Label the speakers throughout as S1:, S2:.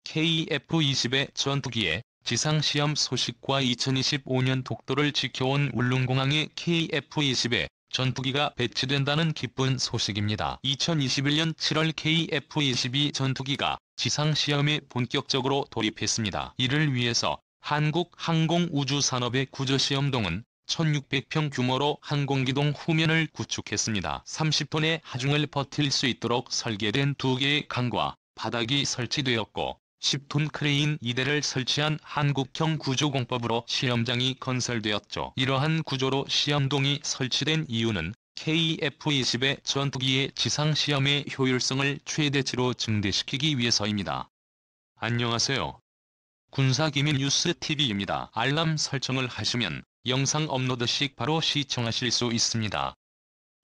S1: KF-20의 전투기의 지상시험 소식과 2025년 독도를 지켜온 울릉공항에 KF-20의 전투기가 배치된다는 기쁜 소식입니다. 2021년 7월 KF-22 전투기가 지상시험에 본격적으로 돌입했습니다. 이를 위해서 한국항공우주산업의 구조시험동은 1600평 규모로 항공기동 후면을 구축했습니다. 30톤의 하중을 버틸 수 있도록 설계된 2개의 강과 바닥이 설치되었고 10톤 크레인 2대를 설치한 한국형 구조공법으로 시험장이 건설되었죠. 이러한 구조로 시험동이 설치된 이유는 KF-20의 전투기의 지상시험의 효율성을 최대치로 증대시키기 위해서입니다. 안녕하세요. 군사기밀 뉴스 TV입니다. 알람 설정을 하시면 영상 업로드 시 바로 시청하실 수 있습니다.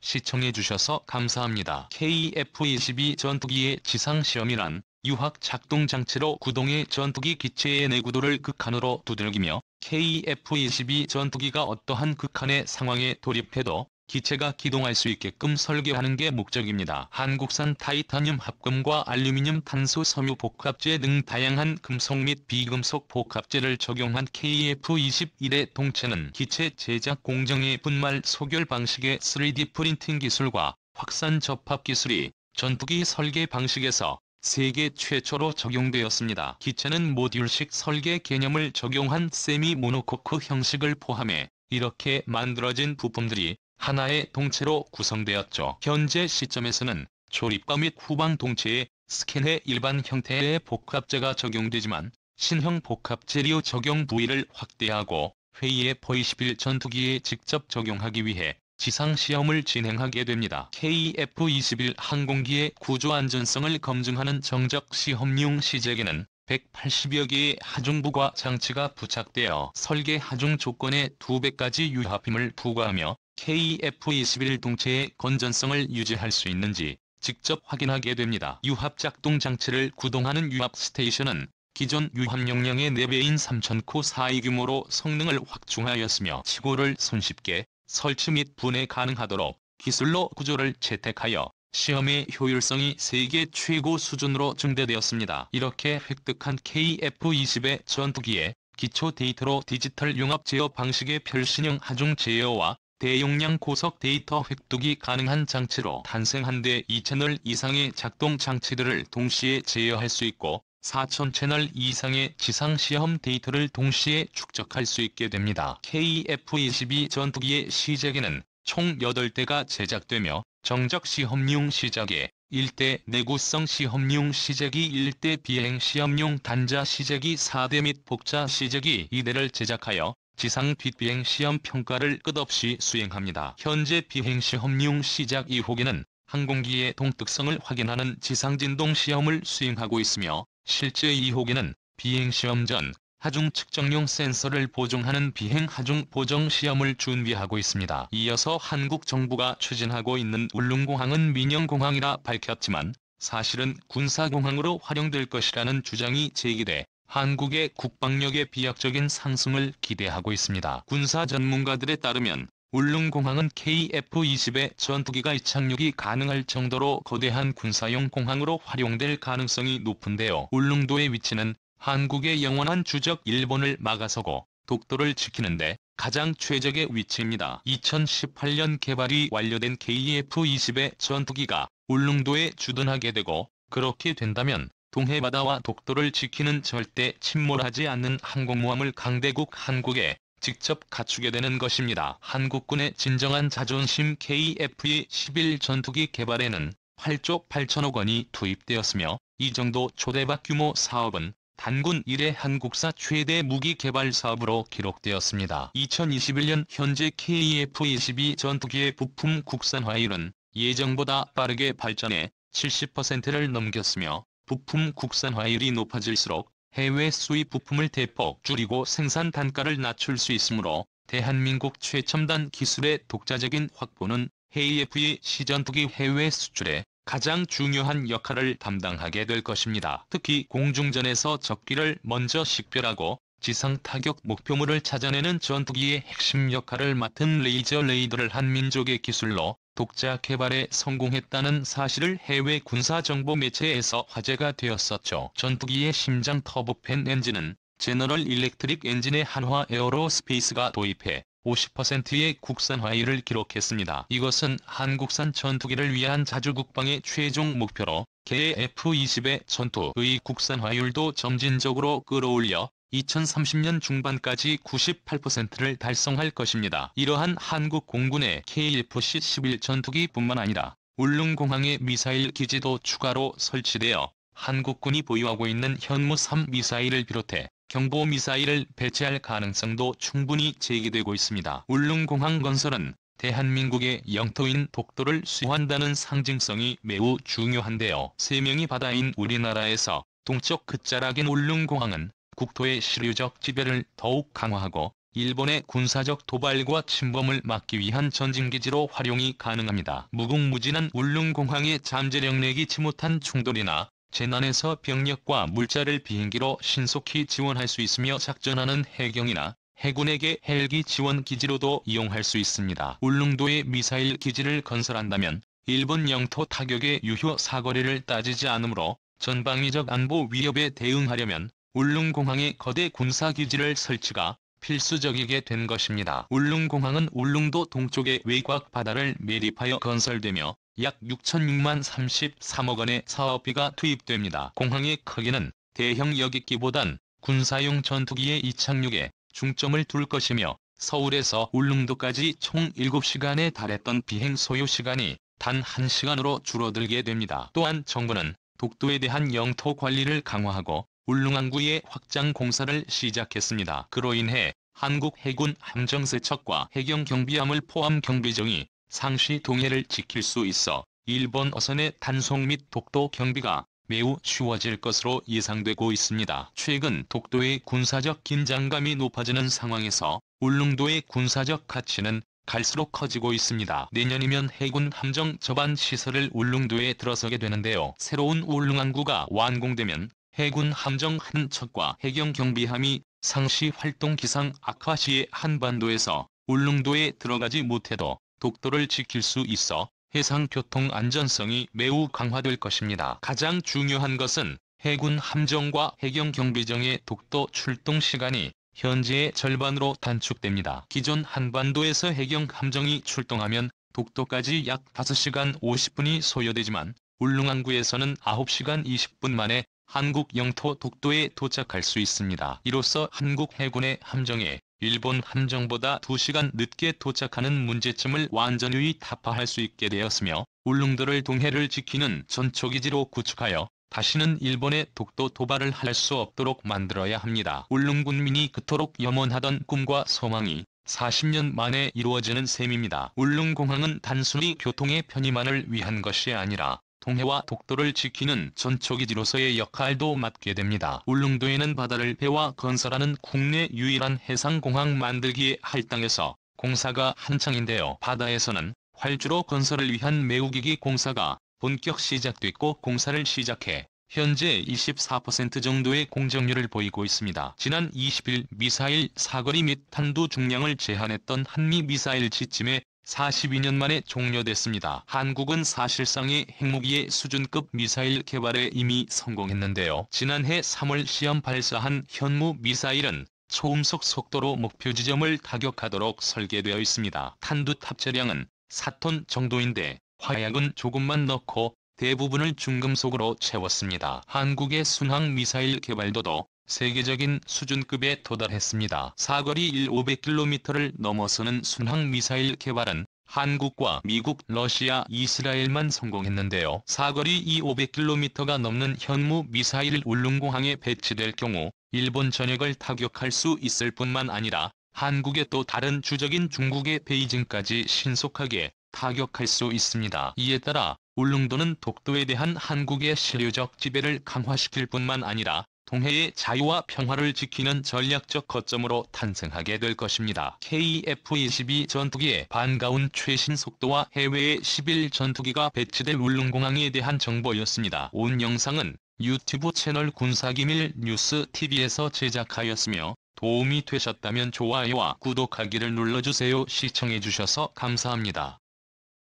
S1: 시청해주셔서 감사합니다. KF-22 전투기의 지상시험이란 유학 작동장치로 구동의 전투기 기체의 내구도를 극한으로 두들기며 KF-22 전투기가 어떠한 극한의 상황에 돌입해도 기체가 기동할 수 있게끔 설계하는 게 목적입니다. 한국산 타이타늄 합금과 알루미늄 탄소 섬유 복합재 등 다양한 금속 및 비금속 복합재를 적용한 KF-21의 동체는 기체 제작 공정의 분말 소결 방식의 3D 프린팅 기술과 확산 접합 기술이 전투기 설계 방식에서 세계 최초로 적용되었습니다. 기체는 모듈식 설계 개념을 적용한 세미 모노코크 형식을 포함해 이렇게 만들어진 부품들이 하나의 동체로 구성되었죠. 현재 시점에서는 조립과 및 후방 동체에 스캔의 일반 형태의 복합재가 적용되지만 신형 복합재료 적용 부위를 확대하고 회의의 V11 전투기에 직접 적용하기 위해 지상시험을 진행하게 됩니다. KF-21 항공기의 구조 안전성을 검증하는 정적 시험용 시제에는 180여 개의 하중부가 장치가 부착되어 설계 하중 조건에 2배까지 유합힘을 부과하며 KF-21 동체의 건전성을 유지할 수 있는지 직접 확인하게 됩니다. 유합 작동 장치를 구동하는 유합 스테이션은 기존 유합 용량의 4배인 3000코 4이 규모로 성능을 확충하였으며 치고를 손쉽게 설치 및 분해 가능하도록 기술로 구조를 채택하여 시험의 효율성이 세계 최고 수준으로 증대되었습니다. 이렇게 획득한 KF-20의 전투기에 기초 데이터로 디지털 융합 제어 방식의 별신형 하중 제어와 대용량 고속 데이터 획득이 가능한 장치로 탄생 대 2채널 이상의 작동 장치들을 동시에 제어할 수 있고 4000채널 이상의 지상시험 데이터를 동시에 축적할 수 있게 됩니다. KF-22 전투기의 시제에는 총 8대가 제작되며 정적 시험용 시작에 1대, 내구성 시험용 시제기 1대, 비행 시험용 단자 시제기 4대 및 복자 시제기 2대를 제작하여 지상 뒷비행 시험 평가를 끝없이 수행합니다. 현재 비행 시험용 시작 2호기는 항공기의 동특성을 확인하는 지상진동 시험을 수행하고 있으며 실제 2호기는 비행 시험 전 하중 측정용 센서를 보정하는 비행 하중 보정 시험을 준비하고 있습니다. 이어서 한국 정부가 추진하고 있는 울릉공항은 민영공항이라 밝혔지만 사실은 군사공항으로 활용될 것이라는 주장이 제기돼 한국의 국방력의 비약적인 상승을 기대하고 있습니다. 군사 전문가들에 따르면 울릉공항은 KF-20의 전투기가 이착륙이 가능할 정도로 거대한 군사용 공항으로 활용될 가능성이 높은데요. 울릉도의 위치는 한국의 영원한 주적 일본을 막아서고 독도를 지키는데 가장 최적의 위치입니다. 2018년 개발이 완료된 KF-20의 전투기가 울릉도에 주둔하게 되고 그렇게 된다면 동해바다와 독도를 지키는 절대 침몰하지 않는 항공모함을 강대국 한국에 직접 갖추게 되는 것입니다. 한국군의 진정한 자존심 KF-21 전투기 개발에는 8조 8천억 원이 투입되었으며 이 정도 초대박 규모 사업은 단군 이래 한국사 최대 무기 개발 사업으로 기록되었습니다. 2021년 현재 KF-22 전투기의 부품 국산화율은 예정보다 빠르게 발전해 70%를 넘겼으며 부품 국산화율이 높아질수록 해외 수입 부품을 대폭 줄이고 생산 단가를 낮출 수 있으므로 대한민국 최첨단 기술의 독자적인 확보는 KF-22 전투기 해외 수출에 가장 중요한 역할을 담당하게 될 것입니다. 특히 공중전에서 적기를 먼저 식별하고 지상 타격 목표물을 찾아내는 전투기의 핵심 역할을 맡은 레이저 레이더를 한민족의 기술로 독자 개발에 성공했다는 사실을 해외 군사정보 매체에서 화제가 되었었죠. 전투기의 심장 터보팬 엔진은 제너럴 일렉트릭 엔진의 한화 에어로스페이스가 도입해 50%의 국산화율을 기록했습니다. 이것은 한국산 전투기를 위한 자주국방의 최종 목표로 KF-20의 전투의 국산화율도 점진적으로 끌어올려 2030년 중반까지 98%를 달성할 것입니다. 이러한 한국 공군의 KF-11 전투기뿐만 아니라 울릉공항에 미사일 기지도 추가로 설치되어 한국군이 보유하고 있는 현무3 미사일을 비롯해 경보 미사일을 배치할 가능성도 충분히 제기되고 있습니다. 울릉공항 건설은 대한민국의 영토인 독도를 수호한다는 상징성이 매우 중요한데요. 세명이 바다인 우리나라에서 동쪽 끝자락인 울릉공항은 국토의 시류적 지배를 더욱 강화하고 일본의 군사적 도발과 침범을 막기 위한 전진기지로 활용이 가능합니다. 무궁무진한 울릉공항에 잠재력 내기치 못한 충돌이나 재난에서 병력과 물자를 비행기로 신속히 지원할 수 있으며 작전하는 해경이나 해군에게 헬기 지원 기지로도 이용할 수 있습니다. 울릉도에 미사일 기지를 건설한다면 일본 영토 타격의 유효 사거리를 따지지 않으므로 전방위적 안보 위협에 대응하려면 울릉공항에 거대 군사기지를 설치가 필수적이게 된 것입니다. 울릉공항은 울릉도 동쪽의 외곽 바다를 매립하여 건설되며 약 6,006만 33억 원의 사업비가 투입됩니다. 공항의 크기는 대형 여객기보단 군사용 전투기의 이착륙에 중점을 둘 것이며 서울에서 울릉도까지 총 7시간에 달했던 비행 소요 시간이 단 1시간으로 줄어들게 됩니다. 또한 정부는 독도에 대한 영토 관리를 강화하고 울릉항구의 확장 공사를 시작했습니다. 그로 인해 한국 해군 함정세척과 해경경비함을 포함 경비정이 상시 동해를 지킬 수 있어 일본 어선의 단속 및 독도 경비가 매우 쉬워질 것으로 예상되고 있습니다. 최근 독도의 군사적 긴장감이 높아지는 상황에서 울릉도의 군사적 가치는 갈수록 커지고 있습니다. 내년이면 해군 함정 접안 시설을 울릉도에 들어서게 되는데요. 새로운 울릉항구가 완공되면 해군 함정 한 척과 해경 경비함이 상시 활동 기상 악화 시에 한반도에서 울릉도에 들어가지 못해도 독도를 지킬 수 있어 해상 교통 안전성이 매우 강화될 것입니다. 가장 중요한 것은 해군 함정과 해경 경비정의 독도 출동 시간이 현재의 절반으로 단축됩니다. 기존 한반도에서 해경 함정이 출동하면 독도까지 약 5시간 50분이 소요되지만 울릉항구에서는 9시간 20분 만에 한국 영토 독도에 도착할 수 있습니다. 이로써 한국 해군의 함정에 일본 함정보다 2시간 늦게 도착하는 문제점을 완전히 타파할 수 있게 되었으며 울릉도를 동해를 지키는 전초기지로 구축하여 다시는 일본의 독도 도발을 할 수 없도록 만들어야 합니다. 울릉군민이 그토록 염원하던 꿈과 소망이 40년 만에 이루어지는 셈입니다. 울릉공항은 단순히 교통의 편의만을 위한 것이 아니라 동해와 독도를 지키는 전초기지로서의 역할도 맡게 됩니다. 울릉도에는 바다를 배와 건설하는 국내 유일한 해상공항 만들기에 할당해서 공사가 한창인데요. 바다에서는 활주로 건설을 위한 매우기기 공사가 본격 시작됐고 공사를 시작해 현재 24% 정도의 공정률을 보이고 있습니다. 지난 20일 미사일 사거리 및 탄두 중량을 제한했던 한미 미사일 지침에 42년 만에 종료됐습니다. 한국은 사실상의 핵무기의 수준급 미사일 개발에 이미 성공했는데요. 지난해 3월 시험 발사한 현무 미사일은 초음속 속도로 목표 지점을 타격하도록 설계되어 있습니다. 탄두 탑재량은 4톤 정도인데 화약은 조금만 넣고 대부분을 중금속으로 채웠습니다. 한국의 순항 미사일 개발도도 세계적인 수준급에 도달했습니다. 사거리 500km를 넘어서는 순항 미사일 개발은 한국과 미국, 러시아, 이스라엘만 성공했는데요. 사거리 500km가 넘는 현무 미사일을 울릉공항에 배치될 경우 일본 전역을 타격할 수 있을 뿐만 아니라 한국의 또 다른 주적인 중국의 베이징까지 신속하게 타격할 수 있습니다. 이에 따라 울릉도는 독도에 대한 한국의 실효적 지배를 강화시킬 뿐만 아니라 동해의 자유와 평화를 지키는 전략적 거점으로 탄생하게 될 것입니다. KF-22 전투기의 반가운 최신 속도와 해외의 11 전투기가 배치될 울릉공항에 대한 정보였습니다. 온 영상은 유튜브 채널 군사기밀 뉴스 TV에서 제작하였으며 도움이 되셨다면 좋아요와 구독하기를 눌러주세요. 시청해주셔서 감사합니다.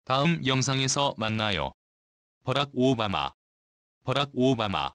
S1: 다음 영상에서 만나요. 버락 오바마. 버락 오바마